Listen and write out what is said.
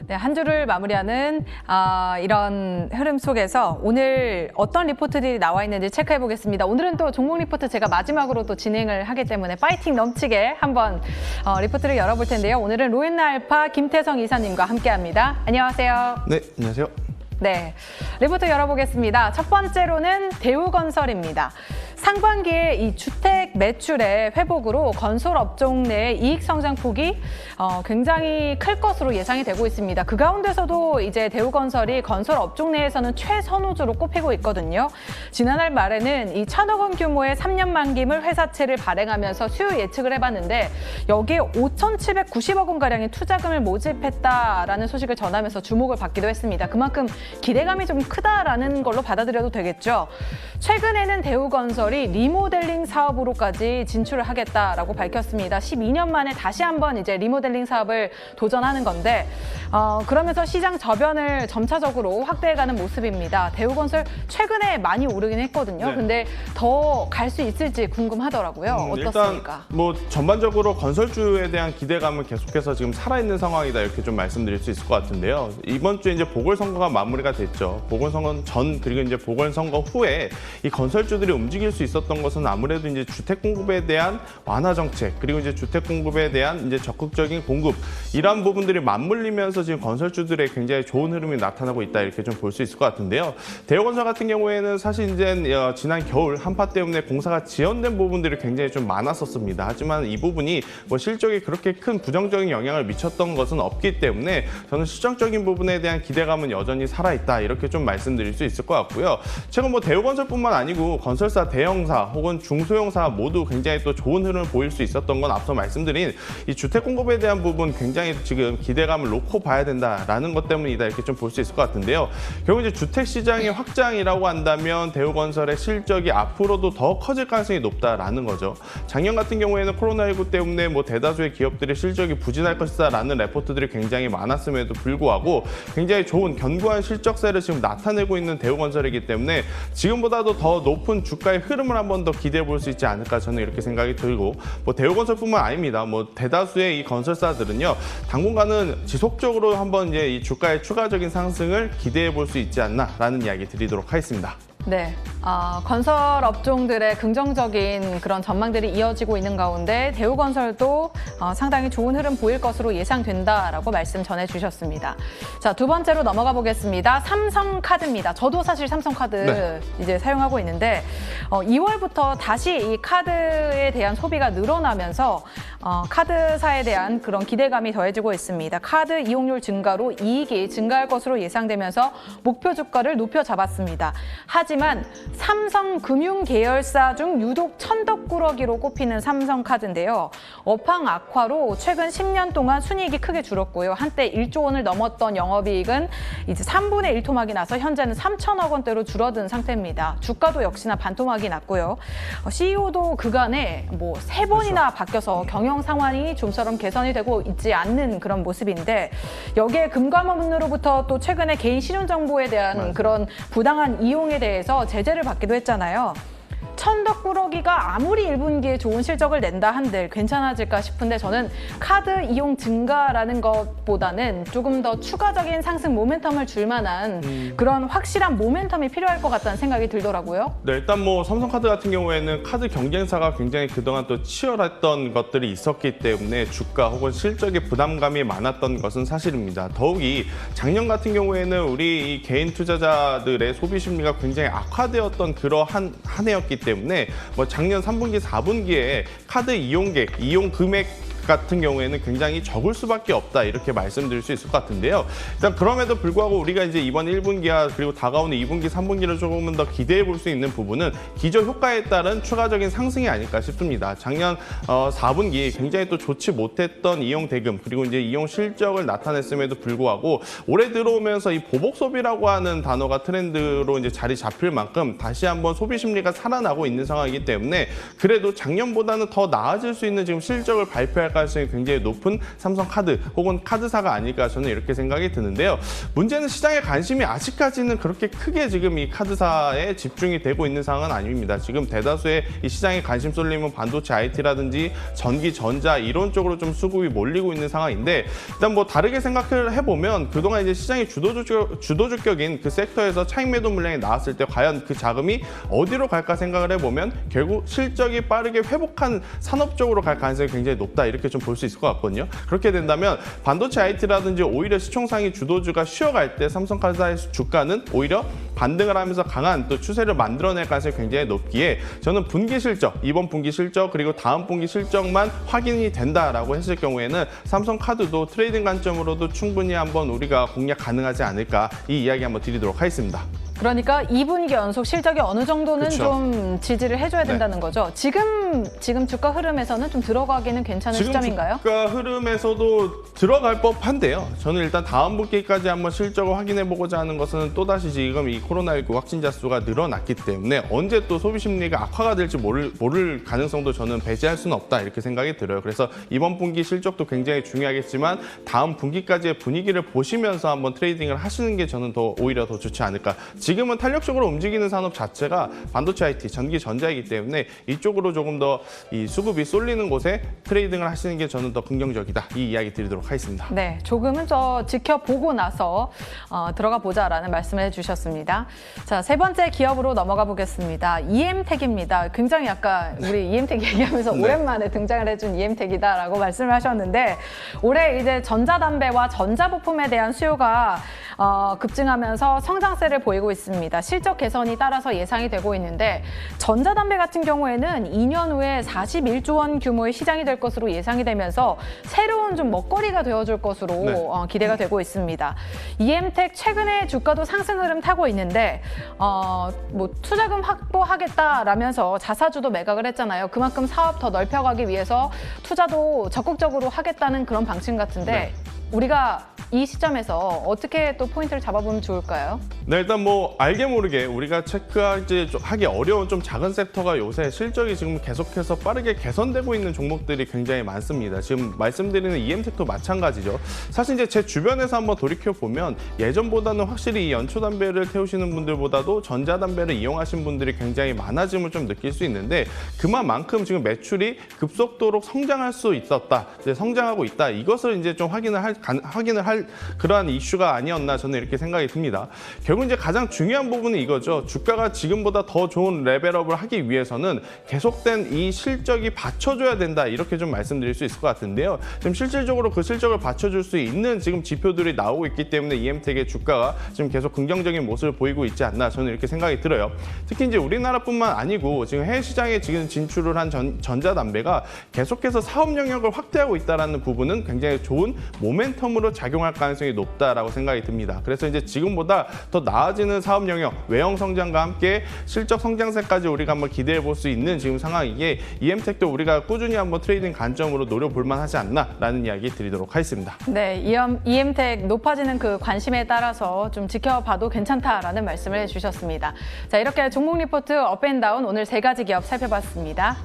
네, 한 주를 마무리하는 이런 흐름 속에서 오늘 어떤 리포트들이 나와 있는지 체크해 보겠습니다. 오늘은 또 종목 리포트 제가 마지막으로 또 진행을 하기 때문에 파이팅 넘치게 한번 리포트를 열어볼 텐데요. 오늘은 로엔나알파 김태성 이사님과 함께합니다. 안녕하세요. 네, 안녕하세요. 네, 리포트 열어보겠습니다. 첫 번째로는 대우건설입니다. 상반기에 이 주택 매출의 회복으로 건설 업종 내 이익 성장폭이 굉장히 클 것으로 예상이 되고 있습니다. 그 가운데서도 이제 대우건설이 건설 업종 내에서는 최선호주로 꼽히고 있거든요. 지난달 말에는 이 1,000억 원 규모의 3년 만기물 회사채를 발행하면서 수요 예측을 해봤는데 여기에 5,790억 원가량의 투자금을 모집했다라는 소식을 전하면서 주목을 받기도 했습니다. 그만큼 기대감이 좀 크다라는 걸로 받아들여도 되겠죠. 최근에는 대우건설이 리모델링 사업으로까지 진출을 하겠다라고 밝혔습니다. 12년 만에 다시 한번 이제 리모델링 사업을 도전하는 건데 그러면서 시장 저변을 점차적으로 확대해가는 모습입니다. 대우건설 최근에 많이 오르긴 했거든요. 네. 근데 더 갈 수 있을지 궁금하더라고요. 어떻습니까? 일단 뭐 전반적으로 건설주에 대한 기대감은 계속해서 지금 살아있는 상황이다 이렇게 좀 말씀드릴 수 있을 것 같은데요. 이번 주에 이제 보궐선거가 마무리가 됐죠. 보궐선거 전 그리고 이제 보궐선거 후에 이 건설주들이 움직일 수 있었던 것은 아무래도 이제 주택 공급에 대한 완화 정책 그리고 이제 주택 공급에 대한 이제 적극적인 공급 이러한 부분들이 맞물리면서 지금 건설주들의 굉장히 좋은 흐름이 나타나고 있다 이렇게 좀 볼 수 있을 것 같은데요. 대우건설 같은 경우에는 사실 이제 지난 겨울 한파 때문에 공사가 지연된 부분들이 굉장히 좀 많았었습니다. 하지만 이 부분이 뭐 실적에 그렇게 큰 부정적인 영향을 미쳤던 것은 없기 때문에 저는 실적적인 부분에 대한 기대감은 여전히 살아있다 이렇게 좀 말씀드릴 수 있을 것 같고요. 최근 뭐 대우건설뿐만 아니고 건설사 대형사 혹은 중소형사 모두 굉장히 또 좋은 흐름을 보일 수 있었던 건 앞서 말씀드린 이 주택 공급에 대한 부분 굉장히 지금 기대감을 놓고 봐야 된다라는 것 때문이다 이렇게 좀 볼 수 있을 것 같은데요. 결국 이제 주택 시장의 확장이라고 한다면 대우건설의 실적이 앞으로도 더 커질 가능성이 높다라는 거죠. 작년 같은 경우에는 코로나19 때문에 뭐 대다수의 기업들의 실적이 부진할 것이다라는 레포트들이 굉장히 많았음에도 불구하고 굉장히 좋은 견고한 실적세를 지금 나타내고 있는 대우건설이기 때문에 지금보다도 더 높은 주가의 흐름을 한 번 더 기대해 볼 수 있지 않을까 저는 이렇게 생각이 들고 뭐 대우건설뿐만 아닙니다. 뭐 대다수의 이 건설사들은요 당분간은 지속적으로 한번 이제 이 주가의 추가적인 상승을 기대해 볼 수 있지 않나라는 이야기 드리도록 하겠습니다. 네, 건설 업종들의 긍정적인 그런 전망들이 이어지고 있는 가운데 대우건설도 상당히 좋은 흐름 보일 것으로 예상된다라고 말씀 전해주셨습니다. 자, 두 번째로 넘어가 보겠습니다. 삼성카드입니다. 저도 사실 삼성카드 이제 사용하고 있는데 2월부터 다시 이 카드에 대한 소비가 늘어나면서 카드사에 대한 그런 기대감이 더해지고 있습니다. 카드 이용률 증가로 이익이 증가할 것으로 예상되면서 목표 주가를 높여 잡았습니다. 하지만 삼성금융 계열사 중 유독 천덕꾸러기로 꼽히는 삼성카드인데요. 업황 악화로 최근 10년 동안 순이익이 크게 줄었고요. 한때 1조 원을 넘었던 영업이익은 이제 3분의 1 토막이 나서 현재는 3천억 원대로 줄어든 상태입니다. 주가도 역시나 반토막이 났고요. CEO도 그간에 뭐 3번이나 바뀌어서 경영 상황이 좀처럼 개선이 되고 있지 않는 그런 모습인데 여기에 금감원으로부터 또 최근에 개인 신용 정보에 대한 그런 부당한 이용에 대해서 제재를 받기도 했잖아요. 천덕꾸러기가 아무리 1분기에 좋은 실적을 낸다 한들 괜찮아질까 싶은데 저는 카드 이용 증가라는 것보다는 조금 더 추가적인 상승 모멘텀을 줄 만한 그런 확실한 모멘텀이 필요할 것 같다는 생각이 들더라고요. 네, 일단 뭐 삼성카드 같은 경우에는 카드 경쟁사가 굉장히 그동안 또 치열했던 것들이 있었기 때문에 주가 혹은 실적에 부담감이 많았던 것은 사실입니다. 더욱이 작년 같은 경우에는 우리 이 개인 투자자들의 소비 심리가 굉장히 악화되었던 그러한 한 해였기 때문에 뭐 작년 3분기, 4분기에 카드 이용객, 이용 금액 같은 경우에는 굉장히 적을 수밖에 없다 이렇게 말씀드릴 수 있을 것 같은데요. 일단 그럼에도 불구하고 우리가 이제 이번 1분기와 그리고 다가오는 2분기, 3분기를 조금은 더 기대해 볼 수 있는 부분은 기저 효과에 따른 추가적인 상승이 아닐까 싶습니다. 작년 4분기 굉장히 또 좋지 못했던 이용 대금 그리고 이제 이용 실적을 나타냈음에도 불구하고 올해 들어오면서 이 보복 소비라고 하는 단어가 트렌드로 이제 자리 잡힐 만큼 다시 한번 소비 심리가 살아나고 있는 상황이기 때문에 그래도 작년보다는 더 나아질 수 있는 지금 실적을 발표할 가능성이 굉장히 높은 삼성카드 혹은 카드사가 아닐까 저는 이렇게 생각이 드는데요. 문제는 시장의 관심이 아직까지는 그렇게 크게 지금 이 카드사에 집중이 되고 있는 상황은 아닙니다. 지금 대다수의 이 시장에 관심 쏠리면 반도체 IT라든지 전기, 전자 이런 쪽으로 좀 수급이 몰리고 있는 상황인데 일단 뭐 다르게 생각을 해보면 그동안 이제 시장의 주도주격인 그 섹터에서 차익 매도 물량이 나왔을 때 과연 그 자금이 어디로 갈까 생각을 해보면 결국 실적이 빠르게 회복한 산업 쪽으로 갈 가능성이 굉장히 높다 이렇게 좀 볼 수 있을 것 같거든요. 그렇게 된다면 반도체 IT라든지 오히려 시총상위 주도주가 쉬어갈 때 삼성카드사의 주가는 오히려 반등을 하면서 강한 또 추세를 만들어낼 가능성이 굉장히 높기에 저는 분기 실적, 이번 분기 실적 그리고 다음 분기 실적만 확인이 된다라고 했을 경우에는 삼성카드도 트레이딩 관점으로도 충분히 한번 우리가 공략 가능하지 않을까 이 이야기 한번 드리도록 하겠습니다. 그러니까 2분기 연속 실적이 어느 정도는 그쵸. 좀 지지를 해줘야 된다는 거죠. 지금 주가 흐름에서는 좀 들어가기는 괜찮은 시점인가요? 주가 흐름에서도 들어갈 법한데요. 저는 일단 다음 분기까지 한번 실적을 확인해보고자 하는 것은 또다시 지금 이 코로나19 확진자 수가 늘어났기 때문에 언제 또 소비 심리가 악화가 될지 모를 가능성도 저는 배제할 수는 없다 이렇게 생각이 들어요. 그래서 이번 분기 실적도 굉장히 중요하겠지만 다음 분기까지의 분위기를 보시면서 한번 트레이딩을 하시는 게 저는 오히려 더 좋지 않을까. 지금은 탄력적으로 움직이는 산업 자체가 반도체 IT, 전기, 전자이기 때문에 이쪽으로 조금 더 이 수급이 쏠리는 곳에 트레이딩을 하시는 게 저는 더 긍정적이다. 이 이야기 드리도록 하겠습니다. 네, 조금은 지켜보고 나서 들어가 보자라는 말씀을 해주셨습니다. 자, 세 번째 기업으로 넘어가 보겠습니다. EM택입니다. 굉장히 약간 우리 EM택 얘기하면서 네. 오랜만에 등장을 해준 EM택이다라고 말씀을 하셨는데 올해 이제 전자담배와 전자부품에 대한 수요가 급증하면서 성장세를 보이고 있습니다. 실적 개선이 따라서 예상이 되고 있는데 전자담배 같은 경우에는 2년 후에 41조 원 규모의 시장이 될 것으로 예상이 되면서 새로운 좀 먹거리가 되어줄 것으로 네. 기대가 되고 있습니다. EM택 최근에 주가도 상승 흐름 타고 있는데 뭐 투자금 확보하겠다라면서 자사주도 매각을 했잖아요. 그만큼 사업 더 넓혀가기 위해서 투자도 적극적으로 하겠다는 그런 방침 같은데 네. 우리가 이 시점에서 어떻게 또 포인트를 잡아보면 좋을까요? 네, 일단 뭐 알게 모르게 우리가 하기 어려운 좀 작은 섹터가 요새 실적이 지금 계속해서 빠르게 개선되고 있는 종목들이 굉장히 많습니다. 지금 말씀드리는 EM택도 마찬가지죠. 사실 이제 제 주변에서 한번 돌이켜 보면 예전보다는 확실히 이 연초담배를 태우시는 분들보다도 전자담배를 이용하신 분들이 굉장히 많아짐을 좀 느낄 수 있는데 그만큼 지금 매출이 급속도로 성장할 수 있었다, 이제 성장하고 있다. 이것을 이제 좀 확인을 할 그러한 이슈가 아니었나 저는 이렇게 생각이 듭니다. 결국 이제 가장 중요한 부분은 이거죠. 주가가 지금보다 더 좋은 레벨업을 하기 위해서는 계속된 이 실적이 받쳐줘야 된다. 이렇게 좀 말씀드릴 수 있을 것 같은데요. 지금 실질적으로 그 실적을 받쳐줄 수 있는 지금 지표들이 나오고 있기 때문에 EM택의 주가가 지금 계속 긍정적인 모습을 보이고 있지 않나 저는 이렇게 생각이 들어요. 특히 이제 우리나라뿐만 아니고 지금 해외 시장에 지금 진출을 한 전자담배가 계속해서 사업 영역을 확대하고 있다는 부분은 굉장히 좋은 모멘텀으로 작용할 가능성이 높다라고 생각이 듭니다. 그래서 이제 지금보다 더 나아지는 사업 영역, 외형 성장과 함께 실적 성장세까지 우리가 한번 기대해 볼 수 있는 지금 상황이기에 EM택도 우리가 꾸준히 한번 트레이딩 관점으로 노려볼 만하지 않나라는 이야기 드리도록 하겠습니다. 네, EM택 높아지는 그 관심에 따라서 좀 지켜봐도 괜찮다라는 말씀을 해주셨습니다. 자, 이렇게 종목 리포트 업앤다운 오늘 세 가지 기업 살펴봤습니다.